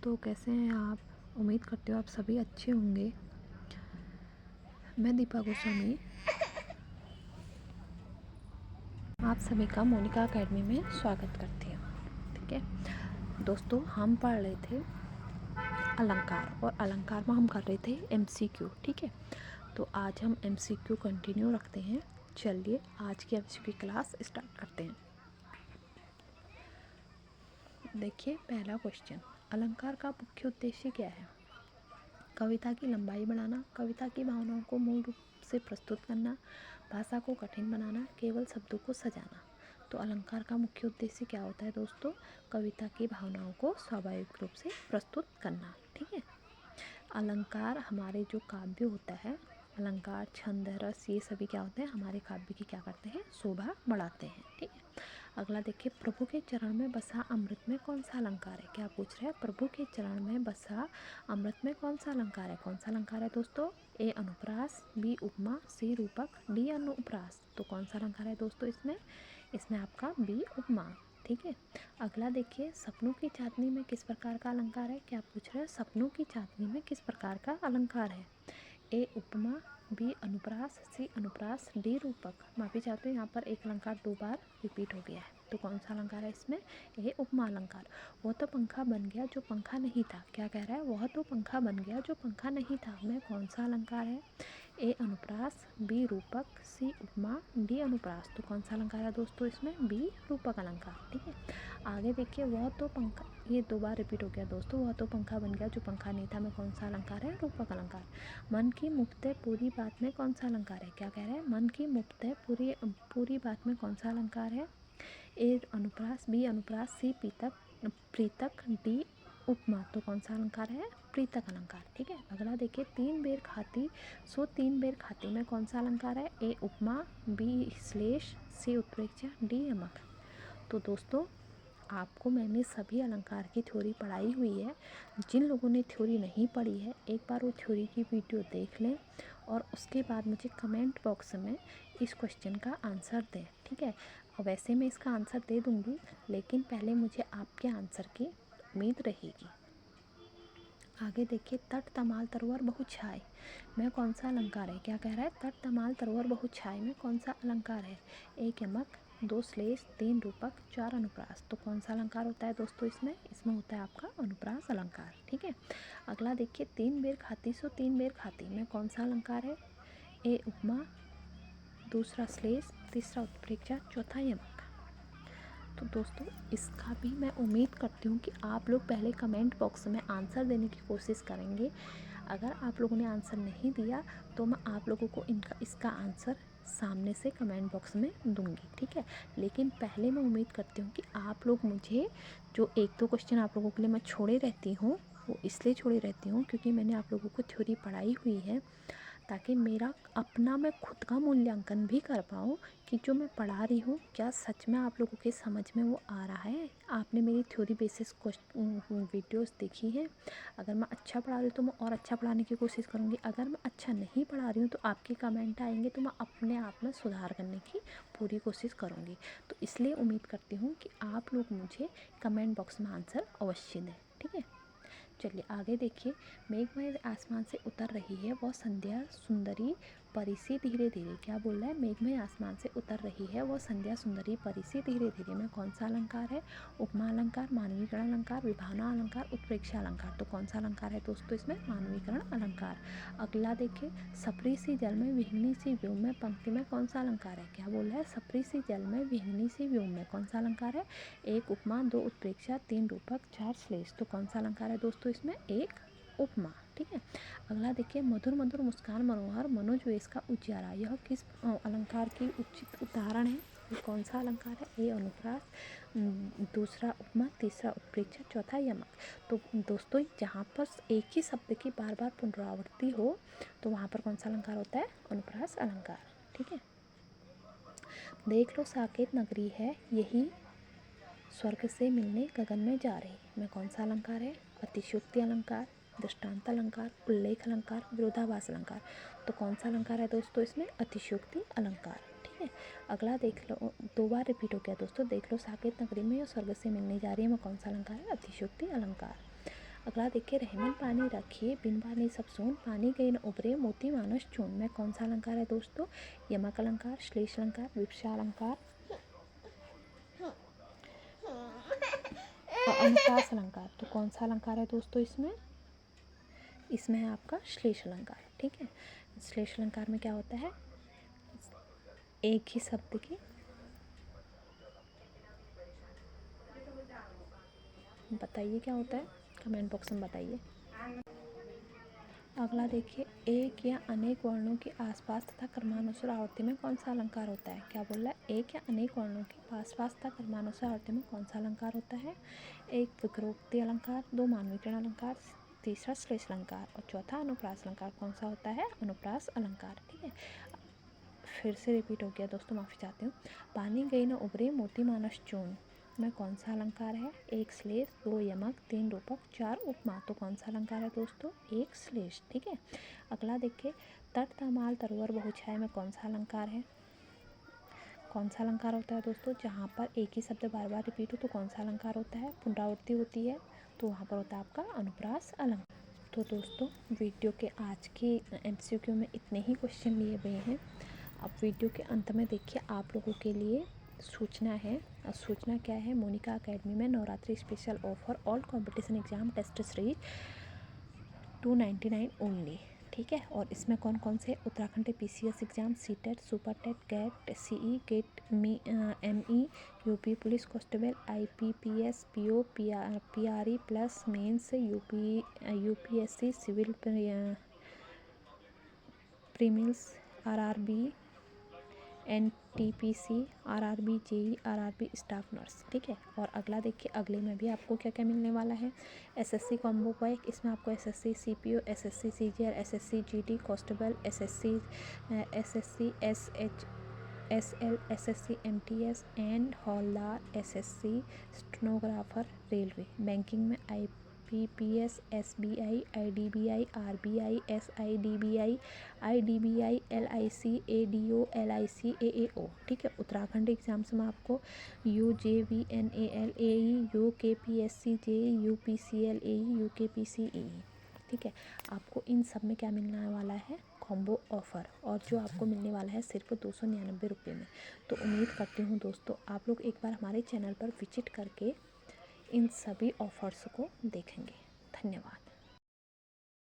दोस्तों, कैसे हैं आप? उम्मीद करती हूँ आप सभी अच्छे होंगे। मैं दीपा गोस्वामी आप सभी का मोनिका एकेडमी में स्वागत करती हूँ। ठीक है दोस्तों, हम पढ़ रहे थे अलंकार और अलंकार में हम कर रहे थे MCQ। ठीक है, तो आज हम MCQ कंटिन्यू रखते हैं। चलिए आज की MCQ क्लास स्टार्ट करते हैं। देखिए पहला क्वेश्चन, अलंकार का मुख्य उद्देश्य क्या है? कविता की लंबाई बढ़ाना, कविता की भावनाओं को मूल रूप से प्रस्तुत करना, भाषा को कठिन बनाना, केवल शब्दों को सजाना। तो अलंकार का मुख्य उद्देश्य क्या होता है दोस्तों? कविता की भावनाओं को स्वाभाविक रूप से प्रस्तुत करना। ठीक है, अलंकार हमारे जो काव्य होता है, अलंकार, छंद, रस, ये सभी क्या होते हैं? हमारे काव्य की क्या करते हैं? शोभा बढ़ाते हैं। ठीक है, अगला देखिए, प्रभु के चरण में बसा अमृत में कौन सा अलंकार है? क्या पूछ रहे हैं? प्रभु के चरण में बसा अमृत में कौन सा अलंकार है? कौन सा अलंकार है दोस्तों? ए अनुप्रास, बी उपमा, सी रूपक, डी अनुप्रास। तो कौन सा अलंकार है दोस्तों इसमें आपका बी उपमा। ठीक है, अगला देखिए, सपनों की चांदनी में किस प्रकार का अलंकार है? क्या पूछ रहे हैं? सपनों की चांदनी में किस प्रकार का अलंकार है? ए उपमा, बी अनुप्रास, सी अनुप्रास, डी रूपक। माफी चाहते हैं, यहाँ पर एक अलंकार 2 बार रिपीट हो गया है। तो कौन सा अलंकार है इसमें? ए उपमा अलंकार। वह तो पंखा बन गया जो पंखा नहीं था। क्या कह रहा है? वह तो पंखा बन गया जो पंखा नहीं था में कौन सा अलंकार है? ए अनुप्रास, बी रूपक, सी उपमा, डी अनुप्रास। तो कौन सा अलंकार है दोस्तों इसमें? बी रूपक अलंकार। ठीक है, आगे देखिए, वह तो पंखा, ये 2 बार रिपीट हो गया दोस्तों। वह तो पंखा बन गया जो पंखा नहीं था में कौन सा अलंकार है? रूपक अलंकार। मन की मुफ्त पूरी बात में कौन सा अलंकार है? क्या कह रहे हैं? मन की मुफ्त पूरी बात में कौन सा अलंकार है? ए अनुप्रास, बी अनुप्रास, सी प्रीतक, डी उपमा। तो कौन सा अलंकार है? प्रीतक अलंकार। ठीक है, अगला देखिए, 3 बेर खाती सो 3 बेर खाती में कौन सा अलंकार है? ए उपमा, बी श्लेष, सी उत्प्रेक्षा, डी यमक। तो दोस्तों, आपको मैंने सभी अलंकार की थ्योरी पढ़ाई हुई है। जिन लोगों ने थ्योरी नहीं पढ़ी है, एक बार वो थ्योरी की वीडियो देख लें और उसके बाद मुझे कमेंट बॉक्स में इस क्वेश्चन का आंसर दें। ठीक है, और वैसे मैं इसका आंसर दे दूँगी, लेकिन पहले मुझे आपके आंसर की उम्मीद रहेगी। आगे देखिए, तट तमाल तरोवर बहु छाय में कौन सा अलंकार है? क्या कह रहा है? तट तमाल तरोवर बहु छाय में कौन सा अलंकार है? एक यमक, 2 श्लेष, 3 रूपक, 4 अनुप्रास। तो कौन सा अलंकार होता है दोस्तों इसमें होता है आपका अनुप्रास अलंकार। ठीक है, अगला देखिए, 3 बेर खाती सो 3 बेर खाती में कौन सा अलंकार है? ए उपमा, दूसरा श्लेष, तीसरा उत्प्रेक्षा, चौथा यमक। तो दोस्तों, इसका भी मैं उम्मीद करती हूँ कि आप लोग पहले कमेंट बॉक्स में आंसर देने की कोशिश करेंगे। अगर आप लोगों ने आंसर नहीं दिया तो मैं आप लोगों को इसका आंसर सामने से कमेंट बॉक्स में दूंगी। ठीक है, लेकिन पहले मैं उम्मीद करती हूँ कि आप लोग मुझे जो 1-2 क्वेश्चन आप लोगों के लिए मैं छोड़े रहती हूँ, वो इसलिए छोड़े रहती हूँ क्योंकि मैंने आप लोगों को थ्योरी पढ़ाई हुई है, ताकि मेरा अपना मैं खुद का मूल्यांकन भी कर पाऊँ कि जो मैं पढ़ा रही हूँ क्या सच में आप लोगों के समझ में वो आ रहा है। आपने मेरी थ्योरी बेसिस वीडियोस देखी है। अगर मैं अच्छा पढ़ा रही हूँ तो मैं और अच्छा पढ़ाने की कोशिश करूँगी। अगर मैं अच्छा नहीं पढ़ा रही हूँ तो आपके कमेंट आएंगे तो मैं अपने आप में सुधार करने की पूरी कोशिश करूँगी। तो इसलिए उम्मीद करती हूँ कि आप लोग मुझे कमेंट बॉक्स में आंसर अवश्य दें। ठीक है, चलिए आगे देखिए, मेघमय आसमान से उतर रही है वह संध्या सुंदरी परिसी धीरे धीरे। क्या बोल रहा है? मेघमय आसमान से उतर रही है वह संध्या सुंदरी परिसी धीरे धीरे में कौन सा अलंकार है? उपमा अलंकार, मानवीकरण अलंकार, विभावना अलंकार, उत्प्रेक्षा अलंकार। तो कौन सा अलंकार है दोस्तों इसमें? मानवीकरण अलंकार। अगला देखिए, सप्री सी जल में विहंगनी सी व्योम में पंक्ति में कौन सा अलंकार है? क्या बोल रहा है? सप्री सी जल में विहंगनी सी व्योम में कौन सा अलंकार है? 1 उपमा, 2 उत्प्रेक्षा, 3 रूपक, 4 श्लेष। तो कौन सा अलंकार है दोस्तों इसमें? 1 उपमा। ठीक है, अगला देखिए, मधुर मधुर मुस्कान मनोहर मनोज वेश का उजियारा, यह किस अलंकार की उचित उदाहरण है? ये कौन सा अलंकार है? ए अनुप्रास, दूसरा उपमा, तीसरा उत्प्रेक्षा, चौथा यमक। तो दोस्तों, जहाँ पर एक ही शब्द की बार बार पुनरावृत्ति हो तो वहाँ पर कौन सा अलंकार होता है? अनुप्रास अलंकार। ठीक है, देख लो साकेत नगरी है यही स्वर्ग से मिलने गगन में जा रही में कौन सा अलंकार है? अतिशयोक्ति अलंकार, दृष्टांत अलंकार, उल्लेख अलंकार, विरोधाभास अलंकार। तो कौन सा अलंकार है दोस्तों इसमें? अतिशयोक्ति अलंकार। ठीक है, अगला देख लो, 2 बार रिपीट हो गया दोस्तों। देख लो साकेत नगरी में स्वर्ग से मिलने जा रही है में कौन सा अलंकार है? अतिशयोक्ति अलंकार। अगला देखिए, रहमन पानी रखिए बिन पानी सब सून, पानी गई न उबरे मोती मानस चून। में कौन सा अलंकार है दोस्तों? यमक अलंकार, श्लेष अलंकार, विवक्षा अलंकार और अनुप्रास अलंकार। तो कौन सा अलंकार है दोस्तों इसमें? इसमें है आपका श्लेष अलंकार। ठीक है, श्लेष अलंकार में क्या होता है? एक ही शब्द की, बताइए क्या होता है, कमेंट बॉक्स में बताइए। अगला देखिए, एक या अनेक वर्णों के आसपास तथा क्रमानुसार आवर्ती में कौन सा अलंकार होता है? क्या बोल रहा है? एक या अनेक वर्णों के आसपास तथा क्रमानुसार आवर्ती में कौन सा अलंकार होता है? एक विकरोक्ति अलंकार, दो मानवीकरण अलंकार, तीसरा श्लेष अलंकार और चौथा अनुप्रास अलंकार। कौन सा होता है? अनुप्रास अलंकार। ठीक है, फिर से रिपीट हो गया दोस्तों, माफ़ी चाहती हूँ। पानी गई न उबरे मोती मानस चून में कौन सा अलंकार है? एक श्लेष, दो यमक, तीन रूपक, चार उपमा। तो कौन सा अलंकार है दोस्तों? एक श्लेष। ठीक है, अगला देखिए, तट तमाल तरोवर बहुछाया में कौन सा अलंकार है? कौन सा अलंकार होता है दोस्तों? जहाँ पर एक ही शब्द बार बार रिपीट हो तो कौन सा अलंकार होता है? पुनरावृत्ति होती है तो वहाँ पर होता है आपका अनुप्रास अलंकार। तो दोस्तों, वीडियो के आज के MCQ में इतने ही क्वेश्चन लिए गए हैं। अब वीडियो के अंत में देखिए, आप लोगों के लिए सूचना है। सूचना क्या है? मोनिका एकेडमी में Navratri special offer, all competition exam test series 299 only. ठीक है, और इसमें कौन कौन से? Uttarakhand PCS exam, CTET, super TET, GATE, CE, GATE, ME, UP police constable, IPPS, PO, PRE plus mains, UPSC civil prelims, RRB, NTPC, RRB, JE, RRB staff nurse. ठीक है, और अगला देखिए, अगले में भी आपको क्या क्या मिलने वाला है? SSC कॉम्बो पैक, इसमें आपको SSC CPO, SSC CGL, SSC GD constable, SSC SL, SSC MTS and हौलदार, SSC स्टेनोग्राफर रेलवे। बैंकिंग में IPPS, SBI, IDBI, RBI, SIDBI, IDBI, LIC, ADO, LIC, AAO। ठीक है, उत्तराखंड एग्जाम्स में आपको UJVNAL AE, UKPSC JE, UPCL AE, UKPC AE। ठीक है, आपको इन सब में क्या मिलने वाला है? कॉम्बो ऑफ़र, और जो आपको मिलने वाला है सिर्फ 299 रुपये में। तो उम्मीद करती हूँ दोस्तों, आप लोग एक बार हमारे चैनल पर विजिट करके इन सभी ऑफ़र्स को देखेंगे। धन्यवाद।